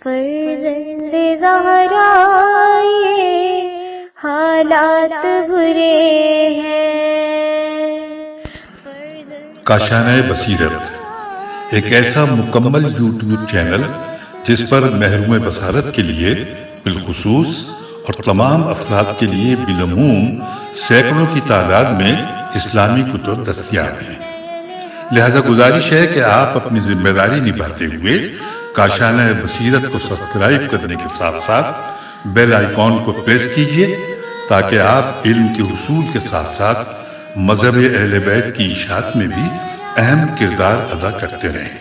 فرزند زہرا یہ حالات برے ہیں۔ کاشانۂ بصیرت ایک ایسا مکمل یوٹیوب چینل جس پر محروم بصارت کے لیے بالخصوص اور تمام افراد کے لیے بالعموم سینکڑوں کی تعداد میں اسلامی کتب دستیاب ہیں۔ لہذا گزارش ہے کہ آپ اپنی ذمہ داری نبھاتے ہوئے کاشانۂ بصیرت کو سبسکرائب کرنے کے ساتھ ساتھ بیل آئیکن کو پریس کیجیے تاکہ آپ علم کے حصول کے ساتھ ساتھ مذہب اہل بیت کی اشاعت میں بھی اہم کردار ادا کرتے رہیں۔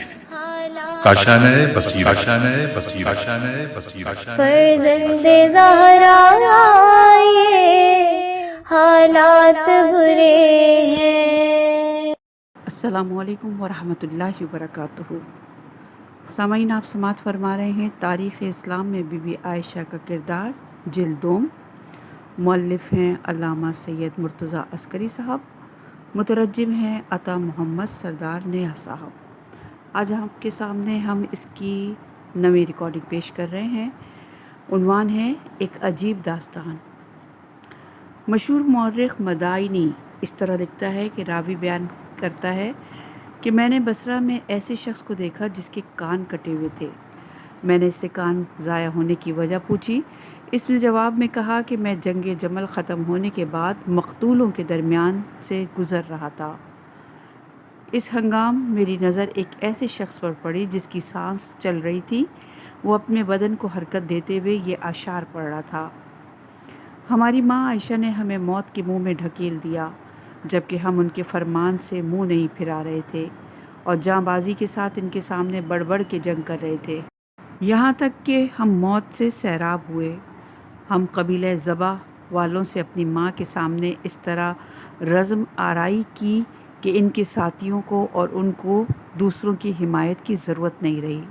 کاشانۂ بصیرت، کاشانۂ بصیرت، کاشانۂ بصیرت۔ فرزند زہرا یہ حالات برے ہیں۔ السلام علیکم ورحمۃ اللہ وبرکاتہ۔ سامعین، آپ سماعت فرما رہے ہیں تاریخ اسلام میں بی بی عائشہ کا کردار، جلد دوم۔ مؤلف ہیں علامہ سید مرتضیٰ عسکری صاحب، مترجم ہیں عطا محمد سردار نیہ صاحب۔ آج آپ کے سامنے ہم اس کی نویں ریکارڈنگ پیش کر رہے ہیں۔ عنوان ہے ایک عجیب داستان۔ مشہور مورخ مدائنی اس طرح لکھتا ہے کہ راوی بیان کرتا ہے کہ میں نے بصرہ میں ایسے شخص کو دیکھا جس کے کان کٹے ہوئے تھے۔ میں نے اس سے کان ضائع ہونے کی وجہ پوچھی۔ اس نے جواب میں کہا کہ میں جنگ جمل ختم ہونے کے بعد مقتولوں کے درمیان سے گزر رہا تھا۔ اس ہنگام میری نظر ایک ایسے شخص پر پڑی جس کی سانس چل رہی تھی۔ وہ اپنے بدن کو حرکت دیتے ہوئے یہ اشعار پڑھ رہا تھا: ہماری ماں عائشہ نے ہمیں موت کے منہ میں ڈھکیل دیا جبکہ ہم ان کے فرمان سے منہ نہیں پھرا رہے تھے اور جاں بازی کے ساتھ ان کے سامنے بڑھ بڑھ کے جنگ کر رہے تھے، یہاں تک کہ ہم موت سے سیراب ہوئے۔ ہم قبیلہ ضبا والوں سے اپنی ماں کے سامنے اس طرح رزم آرائی کی کہ ان کے ساتھیوں کو اور ان کو دوسروں کی حمایت کی ضرورت نہیں رہی۔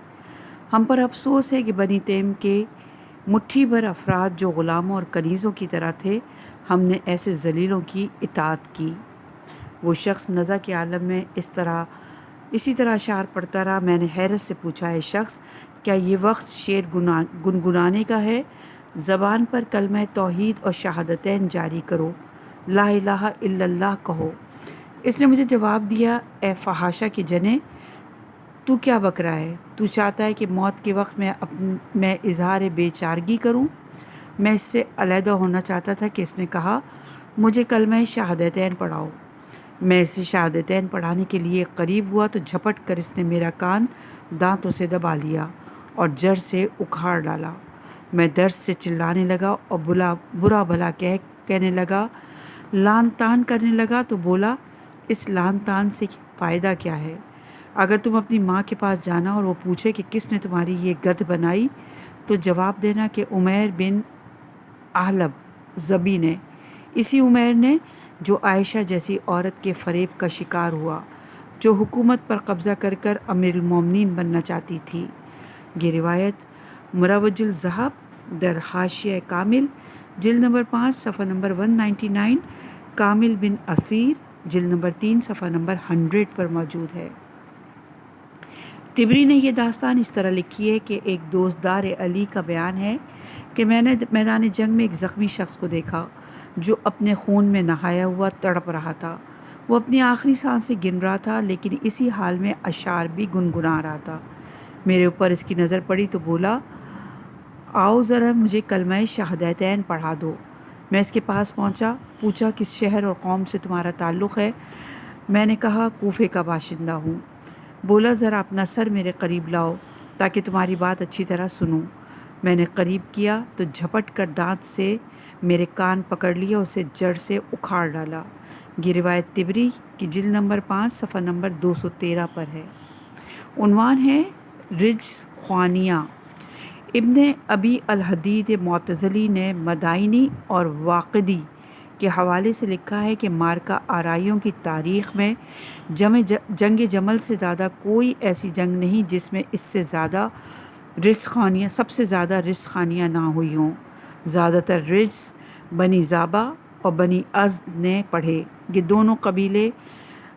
ہم پر افسوس ہے کہ بنی تیم کے مٹھی بھر افراد جو غلاموں اور کنیزوں کی طرح تھے، ہم نے ایسے ذلیلوں کی اطاعت کی۔ وہ شخص نزع کے عالم میں اسی طرح اشعار پڑھتا رہا۔ میں نے حیرت سے پوچھا، اے شخص، کیا یہ وقت شعر گنگنانے کا ہے؟ زبان پر کلمہ توحید اور شہادتین جاری کرو، لا الہ الا اللہ کہو۔ اس نے مجھے جواب دیا، اے فحاشہ کے جنے، تو کیا بک رہا ہے؟ تو چاہتا ہے کہ موت کے وقت میں اظہار بے چارگی کروں؟ میں اس سے علیحدہ ہونا چاہتا تھا کہ اس نے کہا، مجھے کلمہ شہادتین پڑھاؤ۔ میں اسے شہادتین پڑھانے کے لیے قریب ہوا تو جھپٹ کر اس نے میرا کان دانتوں سے دبا لیا اور جڑ سے اکھاڑ ڈالا۔ میں درد سے چلانے لگا اور برا بھلا کہنے لگا، لعن طعن کرنے لگا تو بولا، اس لعن طعن سے فائدہ کیا ہے؟ اگر تم اپنی ماں کے پاس جانا اور وہ پوچھے کہ کس نے تمہاری یہ گدھ بنائی تو جواب دینا کہ عمیر بن احلب ضبی نے، اسی عمیر نے جو عائشہ جیسی عورت کے فریب کا شکار ہوا، جو حکومت پر قبضہ کر کر امیر المومنین بننا چاہتی تھی۔ یہ روایت مروج الذہب در حاشیہ کامل، جلد نمبر 5 صفحہ نمبر 199، کامل بن اثیر جلد نمبر 3 صفحہ نمبر 100 پر موجود ہے۔ طبری نے یہ داستان اس طرح لکھی ہے کہ ایک دوستدار علی کا بیان ہے کہ میں نے میدان جنگ میں ایک زخمی شخص کو دیکھا جو اپنے خون میں نہایا ہوا تڑپ رہا تھا۔ وہ اپنی آخری سانسیں گن رہا تھا لیکن اسی حال میں اشعار بھی گنگنا رہا تھا۔ میرے اوپر اس کی نظر پڑی تو بولا، آؤ ذرا مجھے کلمہ شہادتین پڑھا دو۔ میں اس کے پاس پہنچا، پوچھا، کس شہر اور قوم سے تمہارا تعلق ہے؟ میں نے کہا، کوفے کا باشندہ ہوں۔ بولا، ذرا اپنا سر میرے قریب لاؤ تاکہ تمہاری بات اچھی طرح سنوں۔ میں نے قریب کیا تو جھپٹ کر دانت سے میرے کان پکڑ لیا، اسے جڑ سے اکھاڑ ڈالا۔ یہ روایت طبری کی جلد نمبر 5 صفحہ نمبر 213 پر ہے۔ عنوان ہے رجز خوانیہ۔ ابن ابی الحدید معتزلی نے مدائنی اور واقدی کے حوالے سے لکھا ہے کہ مارکہ آرائیوں کی تاریخ میں جنگ جمل سے زیادہ کوئی ایسی جنگ نہیں جس میں اس سے زیادہ سب سے زیادہ رجز خوانیاں نہ ہوئی ہوں۔ زیادہ تر رجز بنی زابا اور بنی ازد نے پڑھے۔ یہ دونوں قبیلے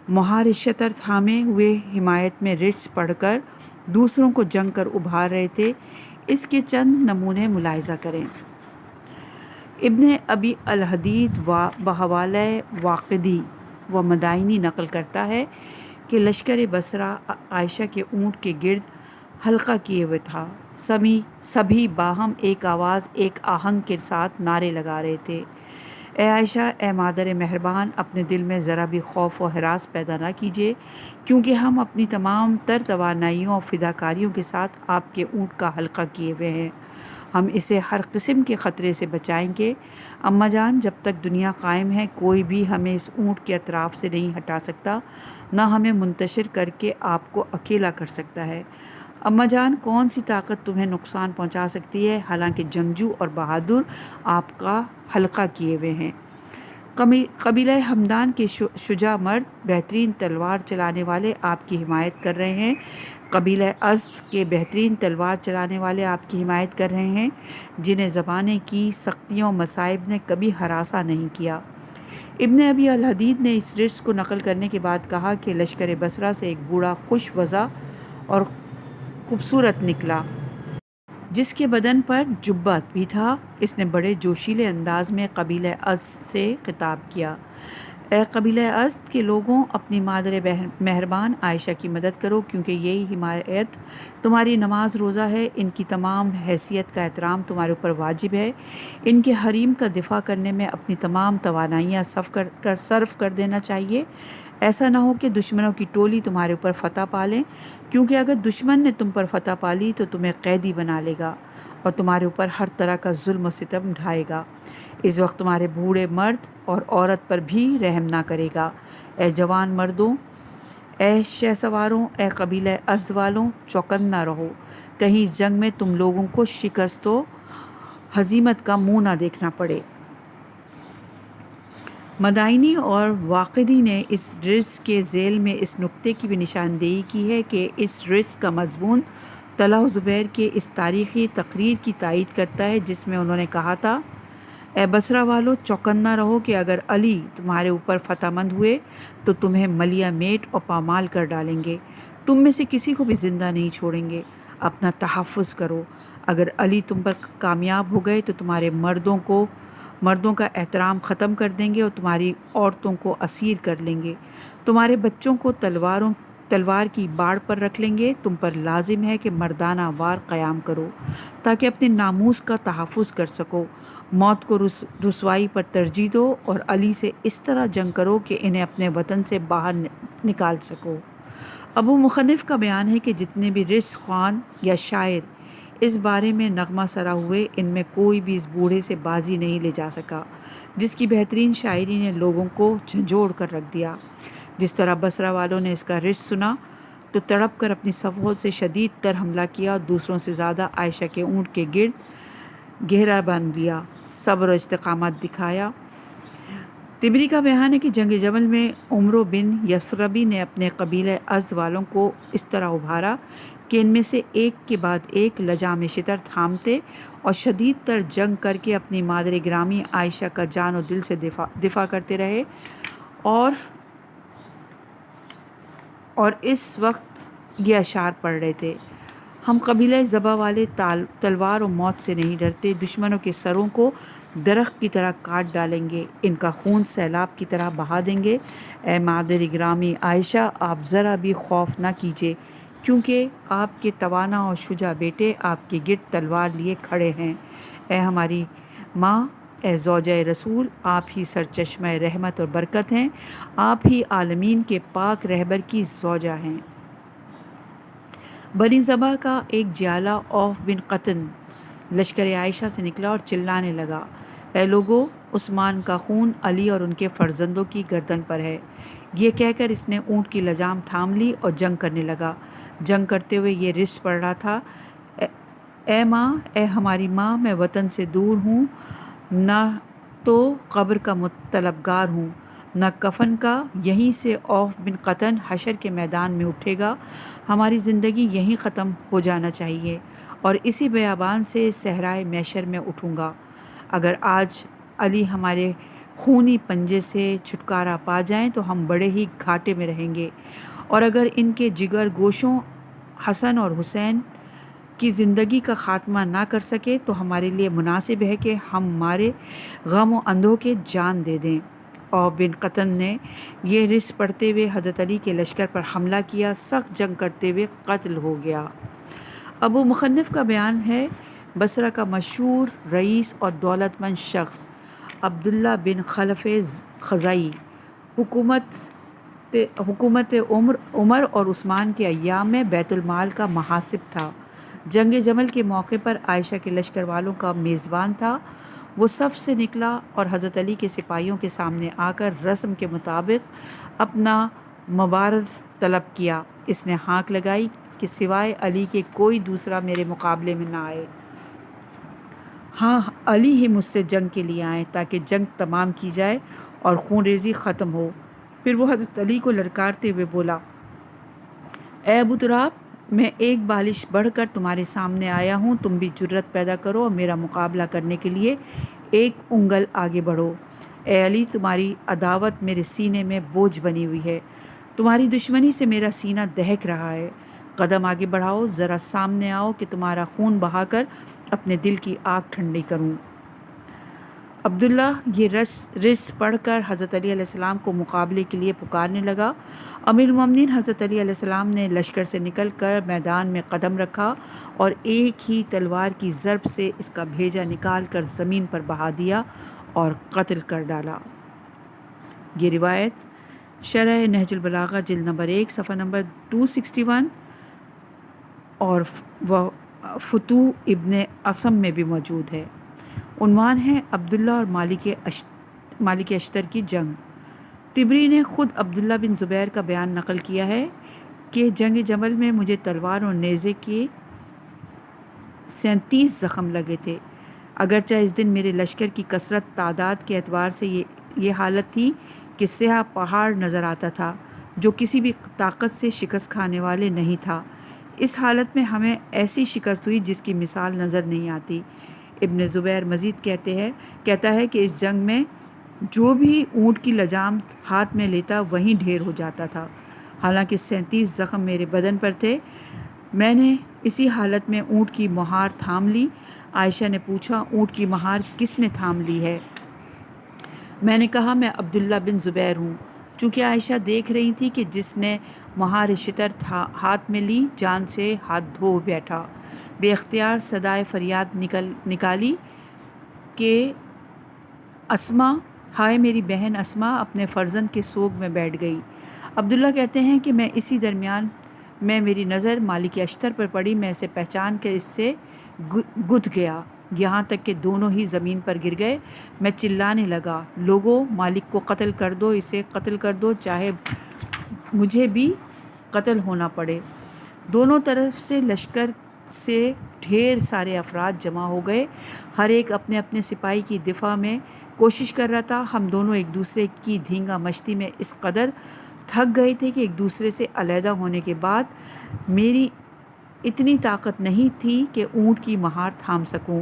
مہار شطر تھامے ہوئے حمایت میں رجز پڑھ کر دوسروں کو جنگ کر ابھار رہے تھے۔ اس کے چند نمونے ملاحظہ کریں۔ ابن ابی الحدید بحوالہ واقدی و مدائنی نقل کرتا ہے کہ لشکر بصرہ عائشہ کے اونٹ کے گرد حلقہ کیے ہوئے تھا۔ سبھی باہم ایک آواز، ایک آہنگ کے ساتھ نعرے لگا رہے تھے، اے عائشہ، اے مادر مہربان، اپنے دل میں ذرا بھی خوف و ہراس پیدا نہ کیجیے، کیونکہ ہم اپنی تمام تر توانائیوں اور فداکاریوں کے ساتھ آپ کے اونٹ کا حلقہ کیے ہوئے ہیں۔ ہم اسے ہر قسم کے خطرے سے بچائیں گے۔ اماں جان، جب تک دنیا قائم ہے کوئی بھی ہمیں اس اونٹ کے اطراف سے نہیں ہٹا سکتا، نہ ہمیں منتشر کر کے آپ کو اکیلا کر سکتا ہے۔ اماں جان، کون سی طاقت تمہیں نقصان پہنچا سکتی ہے، حالانکہ جنگجو اور بہادر آپ کا حلقہ کیے ہوئے ہیں۔ قبیلہ ہمدان کے شجاع مرد، بہترین تلوار چلانے والے آپ کی حمایت کر رہے ہیں۔ قبیلہ ازد کے بہترین تلوار چلانے والے آپ کی حمایت کر رہے ہیں، جنہیں زمانے کی سختیوں مصائب نے کبھی ہراساں نہیں کیا۔ ابن ابی الحدید نے اس رزق کو نقل کرنے کے بعد کہا کہ لشکر بصرہ سے ایک بوڑھا خوش وضع اور خوبصورت نکلا، جس کے بدن پر جبہ بھی تھا۔ اس نے بڑے جوشیلے انداز میں قبیلہ ازد سے خطاب کیا، اے قبیلہ ازد کے لوگوں، اپنی مادر مہربان عائشہ کی مدد کرو، کیونکہ یہی حمایت تمہاری نماز روزہ ہے۔ ان کی تمام حیثیت کا احترام تمہارے اوپر واجب ہے۔ ان کے حریم کا دفاع کرنے میں اپنی تمام توانائیاں صرف کر دینا چاہیے۔ ایسا نہ ہو کہ دشمنوں کی ٹولی تمہارے اوپر فتح پا لیں، کیونکہ اگر دشمن نے تم پر فتح پا لی تو تمہیں قیدی بنا لے گا اور تمہارے اوپر ہر طرح کا ظلم و ستم ڈھائے گا۔ اس وقت تمہارے بوڑھے مرد اور عورت پر بھی رحم نہ کرے گا۔ اے جوان مردوں، اے شہ سواروں، اے قبیلہ ازد والوں، چوکنا رہو، کہیں اس جنگ میں تم لوگوں کو شکست و ہزیمت کا منہ نہ دیکھنا پڑے۔ مدائنی اور واقدی نے اس رزق کے ذیل میں اس نکتے کی بھی نشاندہی کی ہے کہ اس رزق کا مضمون طلحہ و زبیر کے اس تاریخی تقریر کی تائید کرتا ہے جس میں انہوں نے کہا تھا، اے بصرہ والو، چوکنا رہو کہ اگر علی تمہارے اوپر فتح مند ہوئے تو تمہیں ملیہ میٹ اور پامال کر ڈالیں گے، تم میں سے کسی کو بھی زندہ نہیں چھوڑیں گے۔ اپنا تحفظ کرو، اگر علی تم پر کامیاب ہو گئے تو تمہارے مردوں کا احترام ختم کر دیں گے اور تمہاری عورتوں کو اسیر کر لیں گے، تمہارے بچوں کو تلوار کی باڑ پر رکھ لیں گے۔ تم پر لازم ہے کہ مردانہ وار قیام کرو تاکہ اپنے ناموس کا تحفظ کر سکو، موت کو رسوائی پر ترجیح دو اور علی سے اس طرح جنگ کرو کہ انہیں اپنے وطن سے باہر نکال سکو۔ ابو مخنف کا بیان ہے کہ جتنے بھی رزق خوان یا شاعر اس بارے میں نغمہ سرا ہوئے، ان میں کوئی بھی اس بوڑھے سے بازی نہیں لے جا سکا، جس کی بہترین شاعری نے لوگوں کو جھنجھوڑ کر رکھ دیا۔ جس طرح بصرہ والوں نے اس کا رزق سنا تو تڑپ کر اپنی صفوں سے شدید تر حملہ کیا اور دوسروں سے زیادہ عائشہ کے اونٹ کے گرد گھیرا باندھ لیا، صبر و استقامت دکھایا۔ طبری کا بیان ہے کہ جنگ جمل میں عمرو بن یثربی نے اپنے قبیلہ ازد والوں کو اس طرح ابھارا کہ ان میں سے ایک کے بعد ایک لجام شتر تھامتے اور شدید تر جنگ کر کے اپنی مادر گرامی عائشہ کا جان و دل سے دفاع کرتے رہے، اور اس وقت یہ اشعار پڑھ رہے تھے، ہم قبیلہ زبا والے تلوار و موت سے نہیں ڈرتے، دشمنوں کے سروں کو درخت کی طرح کاٹ ڈالیں گے، ان کا خون سیلاب کی طرح بہا دیں گے۔ اے مادر گرامی عائشہ، آپ ذرا بھی خوف نہ کیجیے، کیونکہ آپ کے توانا اور شجاع بیٹے آپ کے گرد تلوار لیے کھڑے ہیں۔ اے ہماری ماں، اے زوجہ رسول، آپ ہی سرچشمہ رحمت اور برکت ہیں، آپ ہی عالمین کے پاک رہبر کی زوجہ ہیں۔ بنی زبا کا ایک جیالہ اوف بن قطن لشکر عائشہ سے نکلا اور چلانے لگا، اے لوگو، عثمان کا خون علی اور ان کے فرزندوں کی گردن پر ہے۔ یہ کہہ کر اس نے اونٹ کی لجام تھام لی اور جنگ کرنے لگا۔ جنگ کرتے ہوئے یہ رزق پڑھ رہا تھا، اے ماں، اے ہماری ماں، میں وطن سے دور ہوں، نہ تو قبر کا طلبگار ہوں نہ کفن کا، یہیں سے اوف بن قطن حشر کے میدان میں اٹھے گا، ہماری زندگی یہیں ختم ہو جانا چاہیے اور اسی بیابان سے صحرائے محشر میں اٹھوں گا۔ اگر آج علی ہمارے خونی پنجے سے چھٹکارا پا جائیں تو ہم بڑے ہی گھاٹے میں رہیں گے، اور اگر ان کے جگر گوشوں حسن اور حسین کی زندگی کا خاتمہ نہ کر سکے تو ہمارے لیے مناسب ہے کہ ہم ہمارے غم و اندوہ کے جان دے دیں۔ اور بن قطن نے یہ رس پڑھتے ہوئے حضرت علی کے لشکر پر حملہ کیا، سخت جنگ کرتے ہوئے قتل ہو گیا۔ ابو مخنف کا بیان ہے، بصرہ کا مشہور رئیس اور دولت مند شخص عبداللہ بن خلف خزاعی حکومت عمر اور عثمان کے ایام میں بیت المال کا محاسب تھا۔ جنگ جمل کے موقع پر عائشہ کے لشکر والوں کا میزبان تھا۔ وہ صف سے نکلا اور حضرت علی کے سپاہیوں کے سامنے آ کر رسم کے مطابق اپنا مبارز طلب کیا۔ اس نے ہانک لگائی کہ سوائے علی کے کوئی دوسرا میرے مقابلے میں نہ آئے۔ ہاں، علی ہی مجھ سے جنگ کے لیے آئیں تاکہ جنگ تمام کی جائے اور خون ریزی ختم ہو۔ پھر وہ حضرت علی کو للکارتے ہوئے بولا، اے ابو تراب، میں ایک بالش بڑھ کر تمہارے سامنے آیا ہوں، تم بھی جرت پیدا کرو اور میرا مقابلہ کرنے کے لیے ایک انگل آگے بڑھو۔ اے علی، تمہاری عداوت میرے سینے میں بوجھ بنی ہوئی ہے، تمہاری دشمنی سے میرا سینہ دہک رہا ہے۔ قدم آگے بڑھاؤ، ذرا سامنے آؤ کہ تمہارا خون بہا کر اپنے دل کی آگ ٹھنڈی کروں۔ عبداللہ یہ رس پڑھ کر حضرت علی علیہ السلام کو مقابلے کے لیے پکارنے لگا۔ امیر المومنین حضرت علی علیہ السلام نے لشکر سے نکل کر میدان میں قدم رکھا اور ایک ہی تلوار کی ضرب سے اس کا بھیجا نکال کر زمین پر بہا دیا اور قتل کر ڈالا۔ یہ روایت شرح نہج البلاغہ جلد نمبر 1 صفحہ نمبر 261 اور فتوح ابن اثم میں بھی موجود ہے۔ عنوان ہے عبداللہ اور مالک اشتر کی جنگ۔ طبری نے خود عبداللہ بن زبیر کا بیان نقل کیا ہے کہ جنگ جمل میں مجھے تلوار اور نیزے کے 37 زخم لگے تھے۔ اگرچہ اس دن میرے لشکر کی کثرت تعداد کے اعتبار سے یہ حالت تھی کہ سیاہ پہاڑ نظر آتا تھا جو کسی بھی طاقت سے شکست کھانے والے نہیں تھا۔ اس حالت میں ہمیں ایسی شکست ہوئی جس کی مثال نظر نہیں آتی۔ ابن زبیر مزید کہتا ہے کہ اس جنگ میں جو بھی اونٹ کی لجام ہاتھ میں لیتا وہیں ڈھیر ہو جاتا تھا۔ حالانکہ 37 زخم میرے بدن پر تھے۔ میں نے اسی حالت میں اونٹ کی مہار تھام لی۔ عائشہ نے پوچھا، اونٹ کی مہار کس نے تھام لی ہے؟ میں نے کہا، میں عبداللہ بن زبیر ہوں۔ چونکہ عائشہ دیکھ رہی تھی کہ جس نے مہار شتر ہاتھ میں لی جان سے ہاتھ دھو بیٹھا، بے اختیار صدائے فریاد نکالی کہ اسما، ہائے میری بہن اسما اپنے فرزند کے سوگ میں بیٹھ گئی۔ عبداللہ کہتے ہیں کہ میں اسی درمیان میری نظر مالک اشتر پر پڑی، میں اسے پہچان کر اس سے گدھ گیا، یہاں تک کہ دونوں ہی زمین پر گر گئے۔ میں چلانے لگا، لوگوں، مالک کو قتل کر دو، اسے قتل کر دو، چاہے مجھے بھی قتل ہونا پڑے۔ دونوں طرف سے لشکر سے ڈھیر سارے افراد جمع ہو گئے، ہر ایک اپنے اپنے سپاہی کی دفاع میں کوشش کر رہا تھا۔ ہم دونوں ایک دوسرے کی دھینگا مشتی میں اس قدر تھک گئے تھے کہ ایک دوسرے سے علیحدہ ہونے کے بعد میری اتنی طاقت نہیں تھی کہ اونٹ کی مہار تھام سکوں۔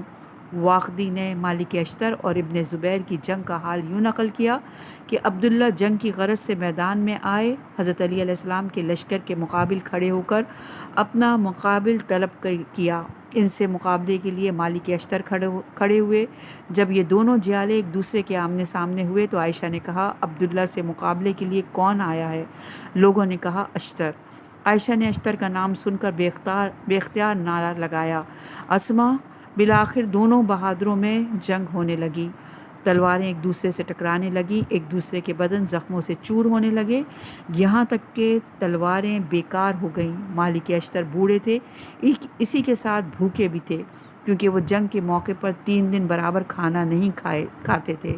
واقدی نے مالک اشتر اور ابن زبیر کی جنگ کا حال یوں نقل کیا کہ عبداللہ جنگ کی غرض سے میدان میں آئے، حضرت علی علیہ السلام کے لشکر کے مقابل کھڑے ہو کر اپنا مقابل طلب کیا۔ ان سے مقابلے کے لیے مالک اشتر کھڑے ہوئے۔ جب یہ دونوں جیالے ایک دوسرے کے آمنے سامنے ہوئے تو عائشہ نے کہا، عبداللہ سے مقابلے کے لیے کون آیا ہے؟ لوگوں نے کہا، اشتر۔ عائشہ نے اشتر کا نام سن کر بے اختیار نعرہ لگایا، اسما۔ بالآخر دونوں بہادروں میں جنگ ہونے لگی، تلواریں ایک دوسرے سے ٹکرانے لگیں، ایک دوسرے کے بدن زخموں سے چور ہونے لگے، یہاں تک کہ تلواریں بیکار ہو گئیں۔ مالک اشتر بوڑھے تھے، اسی کے ساتھ بھوکے بھی تھے، کیونکہ وہ جنگ کے موقع پر 3 دن برابر کھانا نہیں کھاتے تھے۔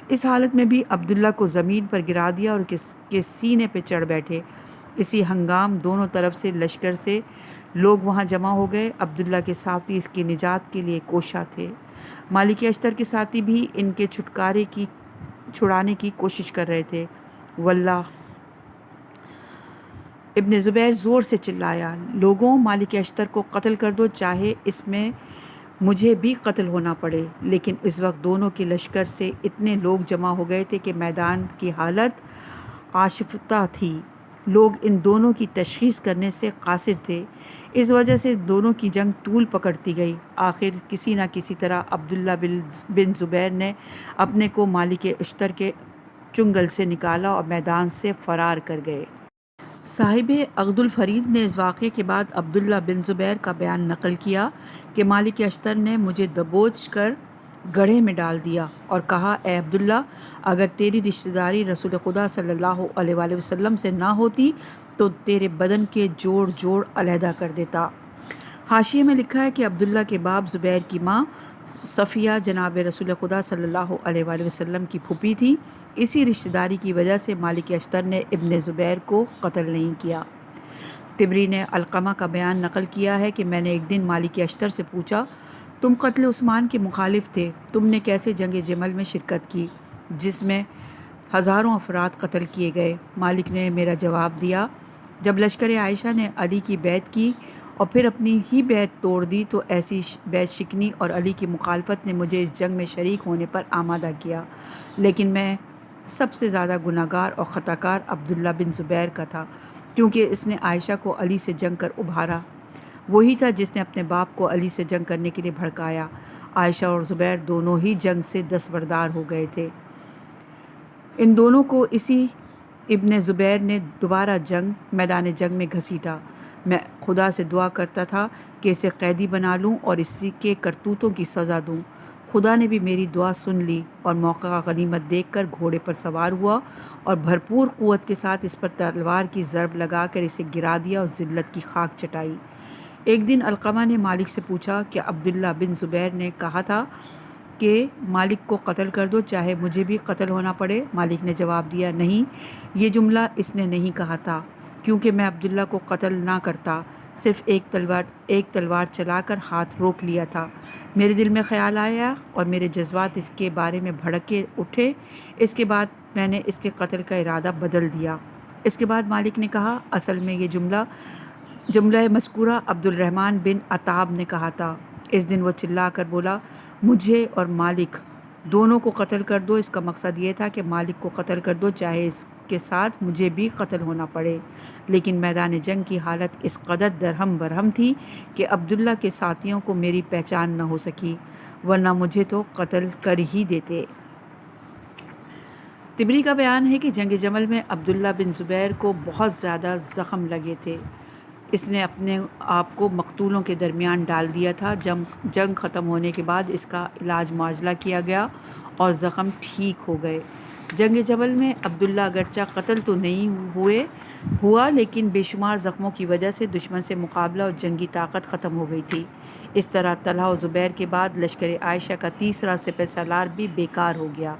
اس حالت میں بھی عبداللہ کو زمین پر گرا دیا اور کے سینے پہ چڑھ بیٹھے۔ اسی ہنگام دونوں طرف سے لشکر سے لوگ وہاں جمع ہو گئے۔ عبداللہ کے ساتھی اس کی نجات کے لیے کوشاں تھے۔ مالک اشتر کے ساتھی بھی ان کے چھڑانے کی کوشش کر رہے تھے۔ واللہ، ابن زبیر زور سے چلایا، لوگوں، مالک اشتر کو قتل کر دو، چاہے اس میں مجھے بھی قتل ہونا پڑے۔ لیکن اس وقت دونوں کے لشکر سے اتنے لوگ جمع ہو گئے تھے کہ میدان کی حالت آشفتہ تھی۔ لوگ ان دونوں کی تشخیص کرنے سے قاصر تھے، اس وجہ سے دونوں کی جنگ طول پکڑتی گئی۔ آخر کسی نہ کسی طرح عبداللہ بن زبیر نے اپنے کو مالک اشتر کے چنگل سے نکالا اور میدان سے فرار کر گئے۔ صاحب عقد الفرید نے اس واقعے کے بعد عبداللہ بن زبیر کا بیان نقل کیا کہ مالک اشتر نے مجھے دبوچ کر گڑھے میں ڈال دیا اور کہا، اے عبداللہ، اگر تیری رشتہ داری رسول خدا صلی اللہ علیہ وآلہ وسلم سے نہ ہوتی تو تیرے بدن کے جوڑ جوڑ علیحدہ کر دیتا۔ حاشیے میں لکھا ہے کہ عبداللہ کے باپ زبیر کی ماں صفیہ جناب رسول خدا صلی اللہ علیہ وآلہ وسلم کی پھوپھی تھی۔ اسی رشتہ داری کی وجہ سے مالک اشتر نے ابن زبیر کو قتل نہیں کیا۔ طبری نے علقمہ کا بیان نقل کیا ہے کہ میں نے ایک دن مالک اشتر سے پوچھا، تم قتل عثمان کے مخالف تھے، تم نے کیسے جنگ جمل میں شرکت کی جس میں ہزاروں افراد قتل کیے گئے؟ مالک نے میرا جواب دیا، جب لشکر عائشہ نے علی کی بیعت کی اور پھر اپنی ہی بیعت توڑ دی تو ایسی بیعت شکنی اور علی کی مخالفت نے مجھے اس جنگ میں شریک ہونے پر آمادہ کیا، لیکن میں سب سے زیادہ گناہگار اور خطاکار عبداللہ بن زبیر کا تھا، کیونکہ اس نے عائشہ کو علی سے جنگ کر ابھارا۔ وہی تھا جس نے اپنے باپ کو علی سے جنگ کرنے کے لیے بھڑکایا۔ عائشہ اور زبیر دونوں ہی جنگ سے دستبردار ہو گئے تھے۔ ان دونوں کو اسی ابن زبیر نے دوبارہ میدان جنگ میں گھسیٹا۔ میں خدا سے دعا کرتا تھا کہ اسے قیدی بنا لوں اور اسی کے کرتوتوں کی سزا دوں۔ خدا نے بھی میری دعا سن لی اور موقع غنیمت دیکھ کر گھوڑے پر سوار ہوا اور بھرپور قوت کے ساتھ اس پر تلوار کی ضرب لگا کر اسے گرا دیا اور ذلت کی خاک چٹائی۔ ایک دن علقمہ نے مالک سے پوچھا کہ عبداللہ بن زبیر نے کہا تھا کہ مالک کو قتل کر دو چاہے مجھے بھی قتل ہونا پڑے۔ مالک نے جواب دیا، نہیں، یہ جملہ اس نے نہیں کہا تھا، کیونکہ میں عبداللہ کو قتل نہ کرتا، صرف ایک تلوار چلا کر ہاتھ روک لیا تھا۔ میرے دل میں خیال آیا اور میرے جذبات اس کے بارے میں بھڑکے اٹھے، اس کے بعد میں نے اس کے قتل کا ارادہ بدل دیا۔ اس کے بعد مالک نے کہا، اصل میں یہ جملہ مذکورہ عبد الرحمن بن عتاب نے کہا تھا۔ اس دن وہ چلا کر بولا، مجھے اور مالک دونوں کو قتل کر دو۔ اس کا مقصد یہ تھا کہ مالک کو قتل کر دو چاہے اس کے ساتھ مجھے بھی قتل ہونا پڑے، لیکن میدان جنگ کی حالت اس قدر درہم برہم تھی کہ عبداللہ کے ساتھیوں کو میری پہچان نہ ہو سکی، ورنہ مجھے تو قتل کر ہی دیتے۔ طبری کا بیان ہے کہ جنگ جمل میں عبداللہ بن زبیر کو بہت زیادہ زخم لگے تھے۔ اس نے اپنے آپ کو مقتولوں کے درمیان ڈال دیا تھا۔ جنگ ختم ہونے کے بعد اس کا علاج معالجہ کیا گیا اور زخم ٹھیک ہو گئے۔ جنگ جمل میں عبداللہ اگرچہ قتل تو نہیں ہوا لیکن بے شمار زخموں کی وجہ سے دشمن سے مقابلہ اور جنگی طاقت ختم ہو گئی تھی۔ اس طرح طلحہ و زبیر کے بعد لشکر عائشہ کا تیسرا سپہ سالار بھی بیکار ہو گیا۔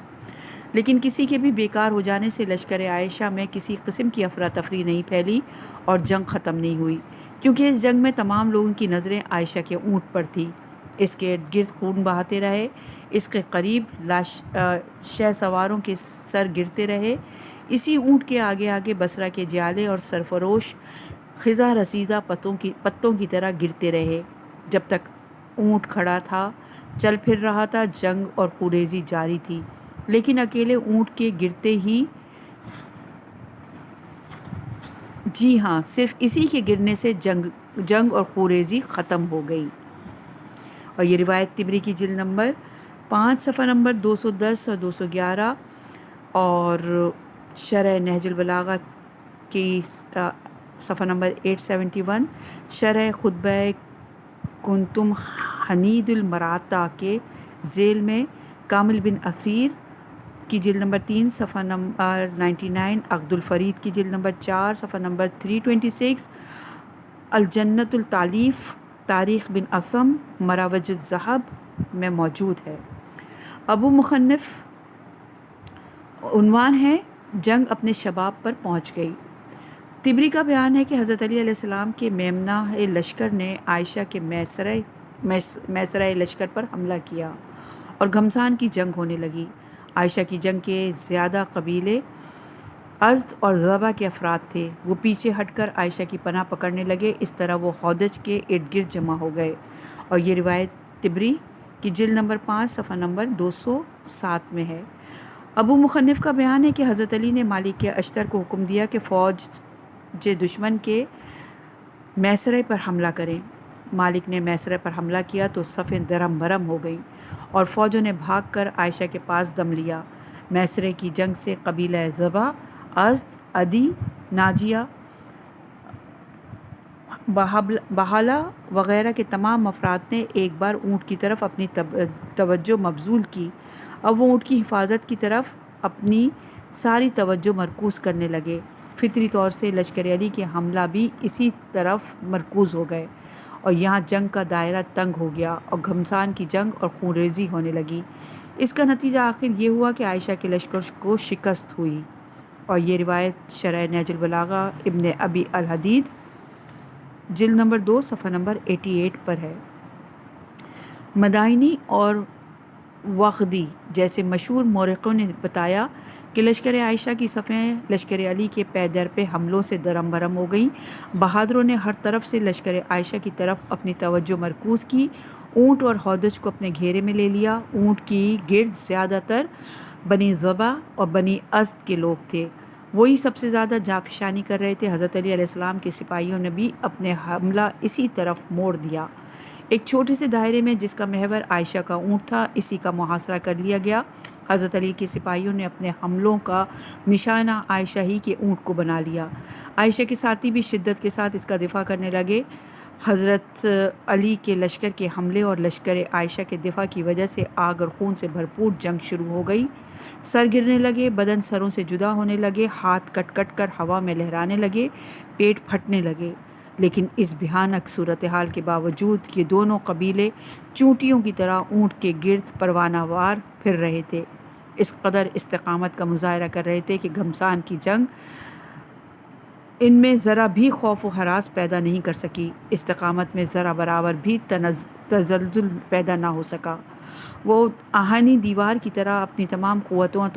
لیکن کسی کے بھی بیکار ہو جانے سے لشکر عائشہ میں کسی قسم کی افراتفری نہیں پھیلی اور جنگ ختم نہیں ہوئی، کیونکہ اس جنگ میں تمام لوگوں کی نظریں عائشہ کے اونٹ پر تھی۔ اس کے ارد گرد خون بہاتے رہے، اس کے قریب شہ سواروں کے سر گرتے رہے، اسی اونٹ کے آگے آگے بصرہ کے جیالے اور سرفروش خزاں رسیدہ پتوں کی طرح گرتے رہے۔ جب تک اونٹ کھڑا تھا، چل پھر رہا تھا، جنگ اور خوریزی جاری تھی، لیکن اکیلے اونٹ کے گرتے ہی، جی ہاں، صرف اسی کے گرنے سے جنگ اور خوریزی ختم ہو گئی۔ اور یہ روایت طبری کی جلد نمبر 5 صفحہ نمبر 210 اور 211 اور شرح نہج البلاغہ کی صفحہ نمبر 871، شرح خطبہ کنتم حنید المراتا کے ذیل میں کامل بن اثیر کی جلد نمبر 3 صفحہ نمبر 99، عقد الفرید کی جلد نمبر 4 صفحہ نمبر 326، الجنت التالیف تاریخ بن اسم مراوج الذہب میں موجود ہے۔ ابو مخنف عنوان ہے، جنگ اپنے شباب پر پہنچ گئی۔ طبری کا بیان ہے کہ حضرت علی علیہ السلام کے میمنہ لشکر نے عائشہ کے میسرہ لشکر پر حملہ کیا اور گھمسان کی جنگ ہونے لگی۔ عائشہ کی جنگ کے زیادہ قبیلے ازد اور ذبح کے افراد تھے، وہ پیچھے ہٹ کر عائشہ کی پناہ پکڑنے لگے، اس طرح وہ ہودج کے ارد گرد جمع ہو گئے۔ اور یہ روایت طبری کی جلد نمبر 5 صفحہ نمبر 207 میں ہے۔ ابو مخنف کا بیان ہے کہ حضرت علی نے مالک اشتر کو حکم دیا کہ فوج دشمن کے میسرے پر حملہ کریں۔ مالک نے میسرے پر حملہ کیا تو صفیں درہم برہم ہو گئیں اور فوجوں نے بھاگ کر عائشہ کے پاس دم لیا۔ میسرے کی جنگ سے قبیلہ ضبا، ازد، عدی، ناجیہ، بحالہ وغیرہ کے تمام افراد نے ایک بار اونٹ کی طرف اپنی توجہ مبذول کی۔ اب وہ اونٹ کی حفاظت کی طرف اپنی ساری توجہ مرکوز کرنے لگے۔ فطری طور سے لشکر علی کے حملہ بھی اسی طرف مرکوز ہو گئے اور یہاں جنگ کا دائرہ تنگ ہو گیا اور گھمسان کی جنگ اور خونریزی ہونے لگی۔ اس کا نتیجہ آخر یہ ہوا کہ عائشہ کے لشکر کو شکست ہوئی، اور یہ روایت شرح نہج البلاغہ ابن ابی الحدید جلد نمبر 2 صفحہ نمبر 88 پر ہے۔ مدائنی اور وغدی جیسے مشہور مورخوں نے بتایا کہ لشکر عائشہ کی صفیں لشکر علی کے پے در پہ حملوں سے درہم برہم ہو گئیں۔ بہادروں نے ہر طرف سے لشکر عائشہ کی طرف اپنی توجہ مرکوز کی، اونٹ اور ہودج کو اپنے گھیرے میں لے لیا۔ اونٹ کی گرد زیادہ تر بنی ضبا اور بنی ازد کے لوگ تھے، وہی سب سے زیادہ جانفشانی کر رہے تھے۔ حضرت علی علیہ السلام کے سپاہیوں نے بھی اپنے حملہ اسی طرف موڑ دیا۔ ایک چھوٹے سے دائرے میں جس کا محور عائشہ کا اونٹ تھا، اسی کا محاصرہ کر لیا گیا۔ حضرت علی کے سپاہیوں نے اپنے حملوں کا نشانہ عائشہ ہی کے اونٹ کو بنا لیا۔ عائشہ کے ساتھی بھی شدت کے ساتھ اس کا دفاع کرنے لگے۔ حضرت علی کے لشکر کے حملے اور لشکر عائشہ کے دفاع کی وجہ سے آگ اور خون سے بھرپور جنگ شروع ہو گئی۔ سر گرنے لگے، بدن سروں سے جدا ہونے لگے، ہاتھ کٹ کٹ کر ہوا میں لہرانے لگے، پیٹ پھٹنے لگے۔ لیکن اس بھیانک صورتحال کے باوجود یہ دونوں قبیلے چونٹیوں کی طرح اونٹ کے گرد پروانہ وار پھر رہے تھے، اس قدر استقامت کا مظاہرہ کر رہے تھے کہ گھمسان کی جنگ ان میں ذرا بھی خوف و ہراس پیدا نہیں کر سکی، استقامت میں ذرا برابر بھی تزلزل پیدا نہ ہو سکا۔ وہ آہنی دیوار کی طرح اپنی تمام قوتوں اور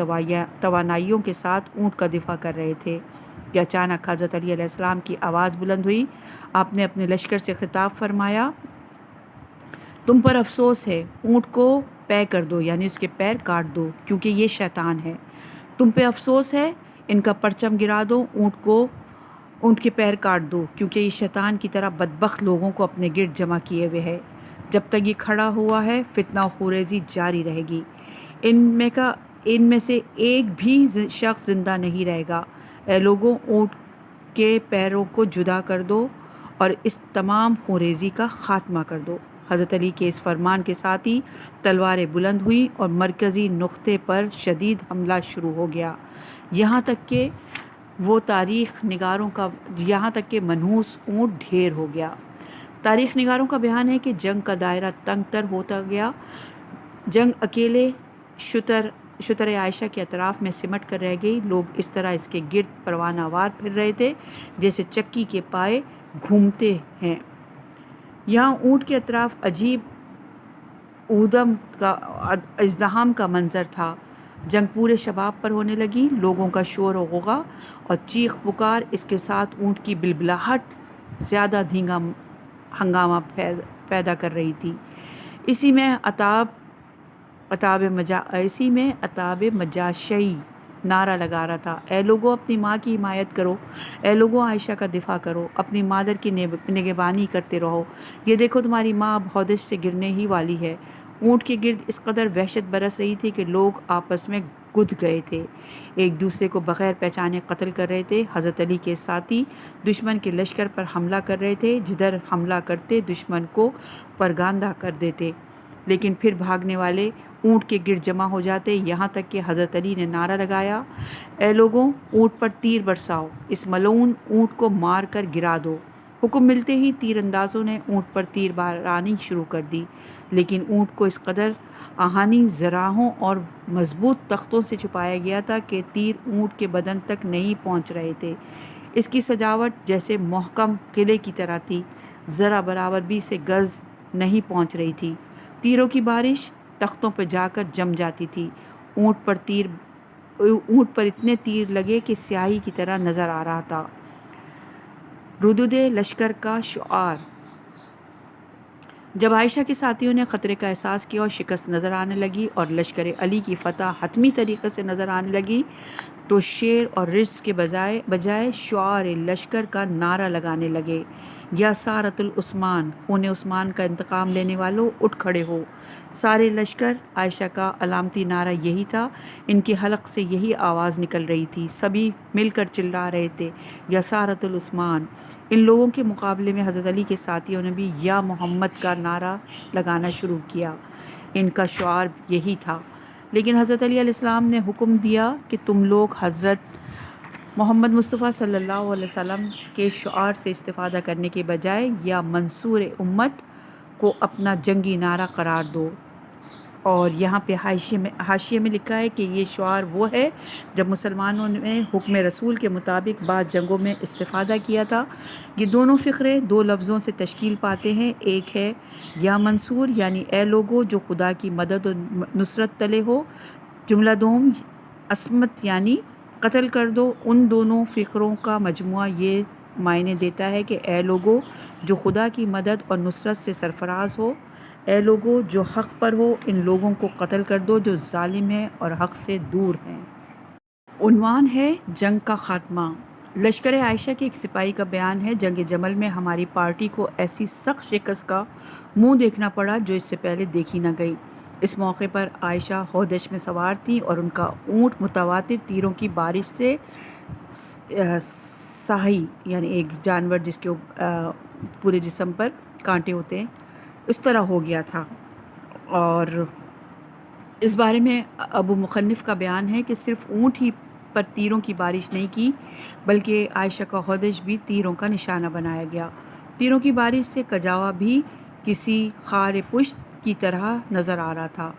توانائیوں کے ساتھ اونٹ کا دفاع کر رہے تھے کہ اچانک حضرت علی علیہ السلام کی آواز بلند ہوئی۔ آپ نے اپنے لشکر سے خطاب فرمایا، تم پر افسوس ہے، اونٹ کو پے کر دو، یعنی اس کے پیر کاٹ دو، کیونکہ یہ شیطان ہے۔ تم پہ افسوس ہے، ان کا پرچم گرا دو، اونٹ کے پیر کاٹ دو، کیونکہ یہ شیطان کی طرح بدبخت لوگوں کو اپنے گرد جمع کیے ہوئے ہے۔ جب تک یہ کھڑا ہوا ہے فتنہ و خوریزی جاری رہے گی، ان میں سے ایک بھی شخص زندہ نہیں رہے گا۔ اے لوگوں، اونٹ کے پیروں کو جدا کر دو اور اس تمام خوریزی کا خاتمہ کر دو۔ حضرت علی کے اس فرمان کے ساتھ ہی تلواریں بلند ہوئی اور مرکزی نقطے پر شدید حملہ شروع ہو گیا، یہاں تک کہ منحوس اونٹ ڈھیر ہو گیا۔ تاریخ نگاروں کا بیان ہے کہ جنگ کا دائرہ تنگ تر ہوتا گیا۔ جنگ اکیلے شتر عائشہ کے اطراف میں سمٹ کر رہ گئی۔ لوگ اس طرح اس کے گرد پروانہ وار پھر رہے تھے جیسے چکی کے پائے گھومتے ہیں۔ یہاں اونٹ کے اطراف عجیب ازدحام کا منظر تھا۔ جنگ پورے شباب پر ہونے لگی، لوگوں کا شور و غوغا اور چیخ پکار، اس کے ساتھ اونٹ کی بلبلاہٹ زیادہ دھیما ہنگامہ پیدا کر رہی تھی۔ اسی میں عتاب مجاشعی نعرہ لگا رہا تھا، اے لوگوں اپنی ماں کی حمایت کرو، اے لوگوں عائشہ کا دفاع کرو، اپنی مادر کی نگہبانی کرتے رہو، یہ دیکھو تمہاری ماں اب ہودج سے گرنے ہی والی ہے۔ اونٹ کے گرد اس قدر وحشت برس رہی تھی کہ لوگ آپس میں گدھ گئے تھے، ایک دوسرے کو بغیر پہچانے قتل کر رہے تھے۔ حضرت علی کے ساتھی دشمن کے لشکر پر حملہ کر رہے تھے، جدھر حملہ کرتے دشمن کو پرگاندہ کر دیتے، لیکن پھر بھاگنے والے اونٹ کے گرد جمع ہو جاتے، یہاں تک کہ حضرت علی نے نعرہ لگایا، اے لوگوں اونٹ پر تیر برساؤ، اس ملعون اونٹ کو مار کر گرا دو۔ حکم ملتے ہی تیر اندازوں نے اونٹ پر تیر بارانی شروع کر دی، لیکن اونٹ کو اس قدر آہنی زراحوں اور مضبوط تختوں سے چھپایا گیا تھا کہ تیر اونٹ کے بدن تک نہیں پہنچ رہے تھے۔ اس کی سجاوٹ جیسے محکم قلعے کی طرح تھی، ذرا برابر بھی سے گز نہیں پہنچ رہی تھی۔ تیروں کی بارش تختوں پہ جا کر جم جاتی تھی۔ اونٹ پر اتنے تیر لگے کہ سیاہی کی طرح نظر آ رہا تھا۔ ردود لشکر کا شعار، جب عائشہ کے ساتھیوں نے خطرے کا احساس کیا اور شکست نظر آنے لگی اور لشکر علی کی فتح حتمی طریقے سے نظر آنے لگی تو شیر اور رجز کے بجائے شعار لشکر کا نعرہ لگانے لگے، یا سارت العثمان، خون عثمان کا انتقام لینے والوں اٹھ کھڑے ہو۔ سارے لشکر عائشہ کا علامتی نعرہ یہی تھا، ان کے حلق سے یہی آواز نکل رہی تھی، سبھی مل کر چلا رہے تھے یا سارت العثمان۔ ان لوگوں کے مقابلے میں حضرت علی کے ساتھیوں نے بھی یا محمد کا نعرہ لگانا شروع کیا، ان کا شعار یہی تھا۔ لیکن حضرت علی علیہ السلام نے حکم دیا کہ تم لوگ حضرت محمد مصطفیٰ صلی اللہ علیہ وسلم کے شعار سے استفادہ کرنے کے بجائے یا منصور امت کو اپنا جنگی نعرہ قرار دو۔ اور یہاں پہ حاشیے میں لکھا ہے کہ یہ شعار وہ ہے جب مسلمانوں نے حکم رسول کے مطابق بعض جنگوں میں استفادہ کیا تھا۔ یہ دونوں فقرے دو لفظوں سے تشکیل پاتے ہیں، ایک ہے یا منصور یعنی اے لوگو جو خدا کی مدد و نصرت تلے ہو، جملہ دوم عصمت یعنی قتل کر دو۔ ان دونوں فقروں کا مجموعہ یہ معنی دیتا ہے کہ اے لوگو جو خدا کی مدد اور نصرت سے سرفراز ہو، اے لوگو جو حق پر ہو، ان لوگوں کو قتل کر دو جو ظالم ہیں اور حق سے دور ہیں۔ عنوان ہے جنگ کا خاتمہ۔ لشکر عائشہ کے ایک سپاہی کا بیان ہے، جنگ جمل میں ہماری پارٹی کو ایسی سخت شکست کا منہ دیکھنا پڑا جو اس سے پہلے دیکھی نہ گئی۔ اس موقع پر عائشہ ہودج میں سوار تھیں اور ان کا اونٹ متواتر تیروں کی بارش سے ساہی یعنی ایک جانور جس کے پورے جسم پر کانٹے ہوتے ہیں اس طرح ہو گیا تھا۔ اور اس بارے میں ابو مخنف کا بیان ہے کہ صرف اونٹ ہی پر تیروں کی بارش نہیں کی بلکہ عائشہ کا ہودج بھی تیروں کا نشانہ بنایا گیا۔ تیروں کی بارش سے کجاوا بھی کسی خار پشت کی طرح نظر آ رہا تھا۔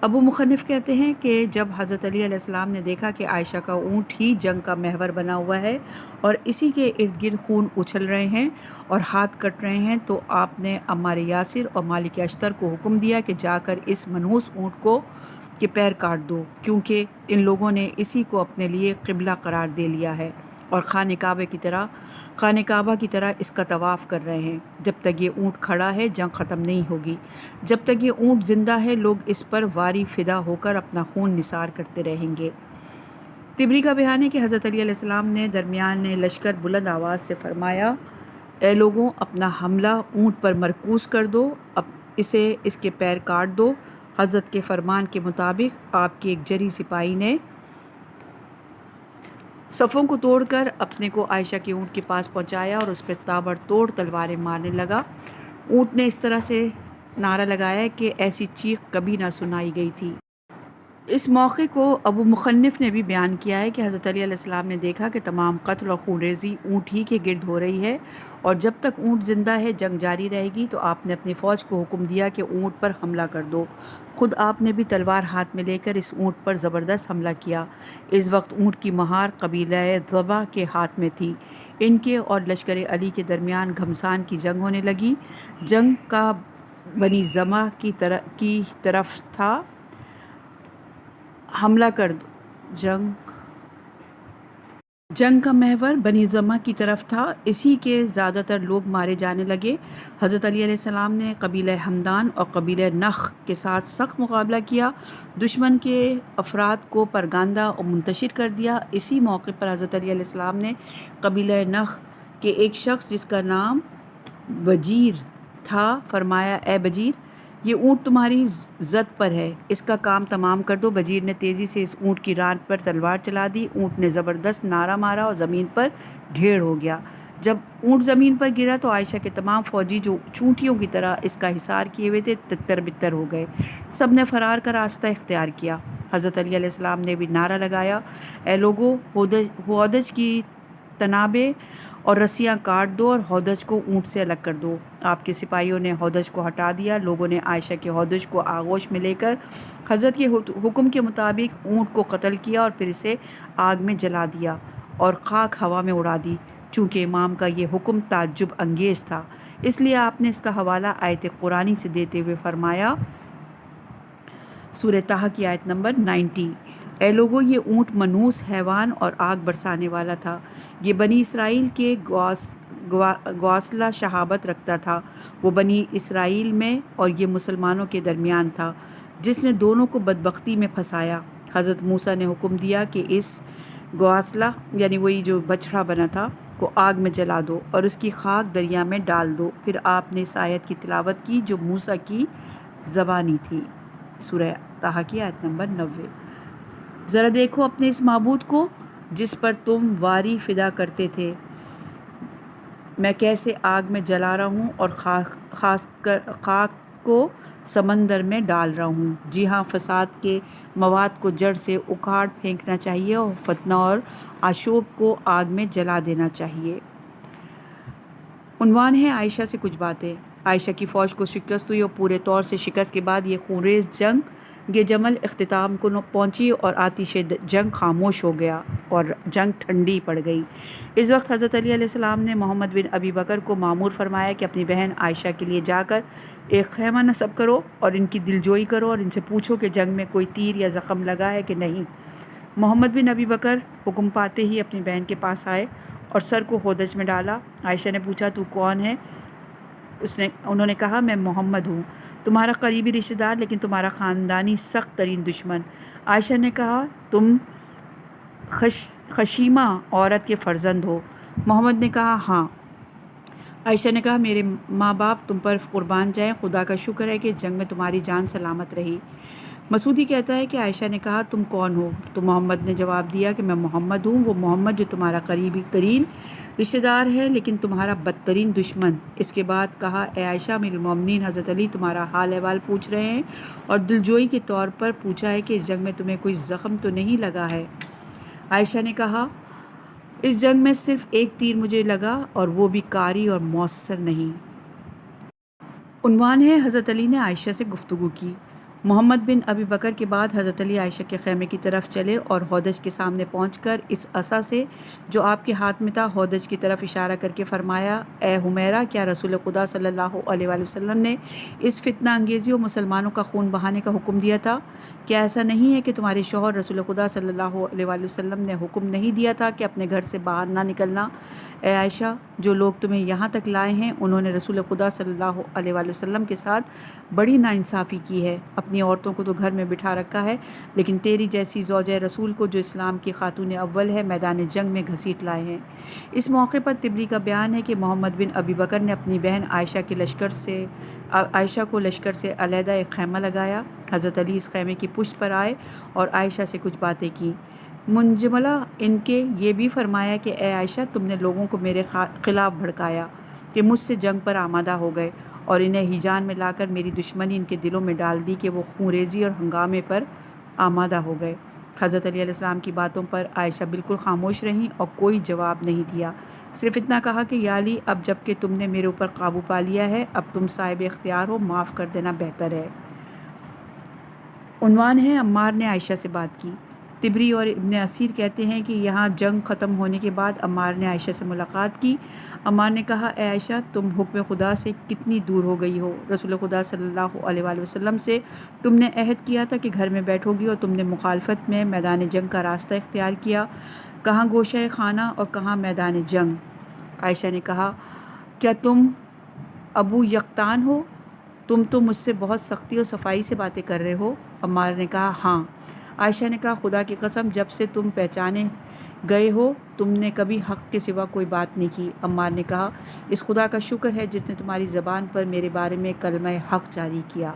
ابو مخنف کہتے ہیں کہ جب حضرت علی علیہ السلام نے دیکھا کہ عائشہ کا اونٹ ہی جنگ کا محور بنا ہوا ہے اور اسی کے ارد گرد خون اچھل رہے ہیں اور ہاتھ کٹ رہے ہیں تو آپ نے عمار یاسر اور مالک اشتر کو حکم دیا کہ جا کر اس منحوس اونٹ کے پیر کاٹ دو، کیونکہ ان لوگوں نے اسی کو اپنے لیے قبلہ قرار دے لیا ہے اور خانہ کعبہ کی طرح اس کا طواف کر رہے ہیں۔ جب تک یہ اونٹ کھڑا ہے جنگ ختم نہیں ہوگی، جب تک یہ اونٹ زندہ ہے لوگ اس پر واری فدا ہو کر اپنا خون نثار کرتے رہیں گے۔ طبری کا بیان ہے کہ حضرت علی علیہ السلام نے درمیان لشکر بلند آواز سے فرمایا، اے لوگوں اپنا حملہ اونٹ پر مرکوز کر دو، اب اسے اس کے پیر کاٹ دو۔ حضرت کے فرمان کے مطابق آپ کے ایک جری سپاہی نے صفوں کو توڑ کر اپنے کو عائشہ کے اونٹ کے پاس پہنچایا اور اس پہ تابڑ توڑ تلواریں مارنے لگا۔ اونٹ نے اس طرح سے نعرہ لگایا کہ ایسی چیخ کبھی نہ سنائی گئی تھی۔ اس موقع کو ابو مخنف نے بھی بیان کیا ہے کہ حضرت علی علیہ السلام نے دیکھا کہ تمام قتل اور خون ریزی اونٹ ہی کے گرد ہو رہی ہے اور جب تک اونٹ زندہ ہے جنگ جاری رہے گی، تو آپ نے اپنی فوج کو حکم دیا کہ اونٹ پر حملہ کر دو۔ خود آپ نے بھی تلوار ہاتھ میں لے کر اس اونٹ پر زبردست حملہ کیا۔ اس وقت اونٹ کی مہار قبیلہ ضبا کے ہاتھ میں تھی۔ ان کے اور لشکر علی کے درمیان گھمسان کی جنگ ہونے لگی۔ جنگ کا بنی ضمہ کی طرف تھا، حملہ کر دو۔ جنگ کا محور بنی ضمہ کی طرف تھا، اسی کے زیادہ تر لوگ مارے جانے لگے۔ حضرت علی علیہ السلام نے قبیلہ ہمدان اور قبیلہ نخ کے ساتھ سخت مقابلہ کیا، دشمن کے افراد کو پرگاندہ اور منتشر کر دیا۔ اسی موقع پر حضرت علی علیہ السلام نے قبیلہ نخ کے ایک شخص جس کا نام بجیر تھا فرمایا، اے بجیر، یہ اونٹ تمہاری زد پر ہے، اس کا کام تمام کر دو۔ بجیر نے تیزی سے اس اونٹ کی ران پر تلوار چلا دی۔ اونٹ نے زبردست نعرہ مارا اور زمین پر ڈھیر ہو گیا۔ جب اونٹ زمین پر گرا تو عائشہ کے تمام فوجی جو چونٹیوں کی طرح اس کا حصار کیے ہوئے تھے تتر بتر ہو گئے، سب نے فرار کا راستہ اختیار کیا۔ حضرت علی علیہ السلام نے بھی نعرہ لگایا، اے لوگو ہودج کی تنابیں اور رسیاں کاٹ دو اور ہودج کو اونٹ سے الگ کر دو۔ آپ کے سپاہیوں نے ہودج کو ہٹا دیا۔ لوگوں نے عائشہ کے ہودج کو آغوش میں لے کر حضرت کے حکم کے مطابق اونٹ کو قتل کیا اور پھر اسے آگ میں جلا دیا اور خاک ہوا میں اڑا دی۔ چونکہ امام کا یہ حکم تعجب انگیز تھا، اس لیے آپ نے اس کا حوالہ آیت قرآنی سے دیتے ہوئے فرمایا، سورہ طٰہٰ کی آیت نمبر 90، اے لوگو یہ اونٹ منحوس حیوان اور آگ برسانے والا تھا۔ یہ بنی اسرائیل کے گواصلہ شہابت رکھتا تھا، وہ بنی اسرائیل میں اور یہ مسلمانوں کے درمیان تھا، جس نے دونوں کو بدبختی میں پھنسایا۔ حضرت موسیٰ نے حکم دیا کہ اس گواصلہ یعنی وہی جو بچڑا بنا تھا کو آگ میں جلا دو اور اس کی خاک دریا میں ڈال دو۔ پھر آپ نے اس آیت کی تلاوت کی جو موسیٰ کی زبانی تھی، سورہ طٰہٰ کی آیت نمبر 90۔ ذرا دیکھو اپنے اس معبود کو جس پر تم واری فدا کرتے تھے، میں کیسے آگ میں جلا رہا ہوں اور خاک کو سمندر میں ڈال رہا ہوں۔ جی ہاں، فساد کے مواد کو جڑ سے اکھاڑ پھینکنا چاہیے اور فتنہ اور آشوب کو آگ میں جلا دینا چاہیے۔ عنوان ہے عائشہ سے کچھ باتیں۔ عائشہ کی فوج کو شکست ہوئی اور پورے طور سے شکست کے بعد یہ خونریز جنگ جمل اختتام کو پہنچی اور آتش جنگ خاموش ہو گیا اور جنگ ٹھنڈی پڑ گئی۔ اس وقت حضرت علی علیہ السلام نے محمد بن ابی بکر کو مامور فرمایا کہ اپنی بہن عائشہ کے لیے جا کر ایک خیمہ نصب کرو اور ان کی دلجوئی کرو اور ان سے پوچھو کہ جنگ میں کوئی تیر یا زخم لگا ہے کہ نہیں۔ محمد بن ابی بکر حکم پاتے ہی اپنی بہن کے پاس آئے اور سر کو ہودج میں ڈالا۔ عائشہ نے پوچھا تو کون ہے؟ انہوں نے کہا میں محمد ہوں، تمہارا قریبی رشتہ دار لیکن تمہارا خاندانی سخت ترین دشمن۔ عائشہ نے کہا تم خشیمہ عورت کے فرزند ہو؟ محمد نے کہا ہاں۔ عائشہ نے کہا میرے ماں باپ تم پر قربان جائیں، خدا کا شکر ہے کہ جنگ میں تمہاری جان سلامت رہی۔ مسعودی کہتا ہے کہ عائشہ نے کہا تم کون ہو؟ تو محمد نے جواب دیا کہ میں محمد ہوں، وہ محمد جو تمہارا قریبی ترین رشتہ دار ہے لیکن تمہارا بدترین دشمن۔ اس کے بعد کہا اے عائشہ امیر المومنین، حضرت علی تمہارا حال احوال پوچھ رہے ہیں اور دلجوئی کے طور پر پوچھا ہے کہ اس جنگ میں تمہیں کوئی زخم تو نہیں لگا ہے؟ عائشہ نے کہا اس جنگ میں صرف ایک تیر مجھے لگا اور وہ بھی کاری اور مؤثر نہیں۔ عنوان ہے حضرت علی نے عائشہ سے گفتگو کی۔ محمد بن ابی بکر کے بعد حضرت علی عائشہ کے خیمے کی طرف چلے اور ہودج کے سامنے پہنچ کر اس عصا سے جو آپ کے ہاتھ میں تھا ہودج کی طرف اشارہ کر کے فرمایا اے حمیرہ، کیا رسول خدا صلی اللہ علیہ وآلہ وسلم نے اس فتنہ انگیزی اور مسلمانوں کا خون بہانے کا حکم دیا تھا؟ کیا ایسا نہیں ہے کہ تمہارے شوہر رسول خدا صلی اللہ علیہ وآلہ وسلم نے حکم نہیں دیا تھا کہ اپنے گھر سے باہر نہ نکلنا؟ اے عائشہ، جو لوگ تمہیں یہاں تک لائے ہیں انہوں نے رسول خدا صلی اللہ علیہ وآلہ وسلم کے ساتھ بڑی ناانصافی کی ہے۔ اپنی عورتوں کو تو گھر میں بٹھا رکھا ہے لیکن تیری جیسی زوجہ رسول کو جو اسلام کی خاتون اول ہے میدان جنگ میں گھسیٹ لائے ہیں۔ اس موقع پر طبری کا بیان ہے کہ محمد بن ابی بکر نے اپنی بہن عائشہ کو لشکر سے علیحدہ ایک خیمہ لگایا۔ حضرت علی اس خیمے کی پشت پر آئے اور عائشہ سے کچھ باتیں کی۔ منجملہ ان کے یہ بھی فرمایا کہ اے عائشہ، تم نے لوگوں کو میرے خلاف بھڑکایا کہ مجھ سے جنگ پر آمادہ ہو گئے اور انہیں ہیجان میں لا کر میری دشمنی ان کے دلوں میں ڈال دی کہ وہ خونریزی اور ہنگامے پر آمادہ ہو گئے۔ حضرت علی علیہ السلام کی باتوں پر عائشہ بالکل خاموش رہیں اور کوئی جواب نہیں دیا، صرف اتنا کہا کہ یا علی، اب جب کہ تم نے میرے اوپر قابو پا لیا ہے اب تم صاحب اختیار ہو، معاف کر دینا بہتر ہے۔ عنوان ہے عمار نے عائشہ سے بات کی۔ طبری اور ابن اسیر کہتے ہیں کہ یہاں جنگ ختم ہونے کے بعد عمار نے عائشہ سے ملاقات کی۔ عمار نے کہا اے عائشہ، تم حکم خدا سے کتنی دور ہو گئی ہو؟ رسول خدا صلی اللہ علیہ وآلہ وسلم سے تم نے عہد کیا تھا کہ گھر میں بیٹھو گی اور تم نے مخالفت میں میدان جنگ کا راستہ اختیار کیا، کہاں گوشہ خانہ اور کہاں میدان جنگ؟ عائشہ نے کہا کیا تم ابو یقطان ہو؟ تم تو مجھ سے بہت سختی اور صفائی سے باتیں کر رہے ہو۔ عمار نے کہا ہاں۔ عائشہ نے کہا خدا کی قسم، جب سے تم پہچانے گئے ہو تم نے کبھی حق کے سوا کوئی بات نہیں کی۔ عمار نے کہا اس خدا کا شکر ہے جس نے تمہاری زبان پر میرے بارے میں کلمہ حق جاری کیا۔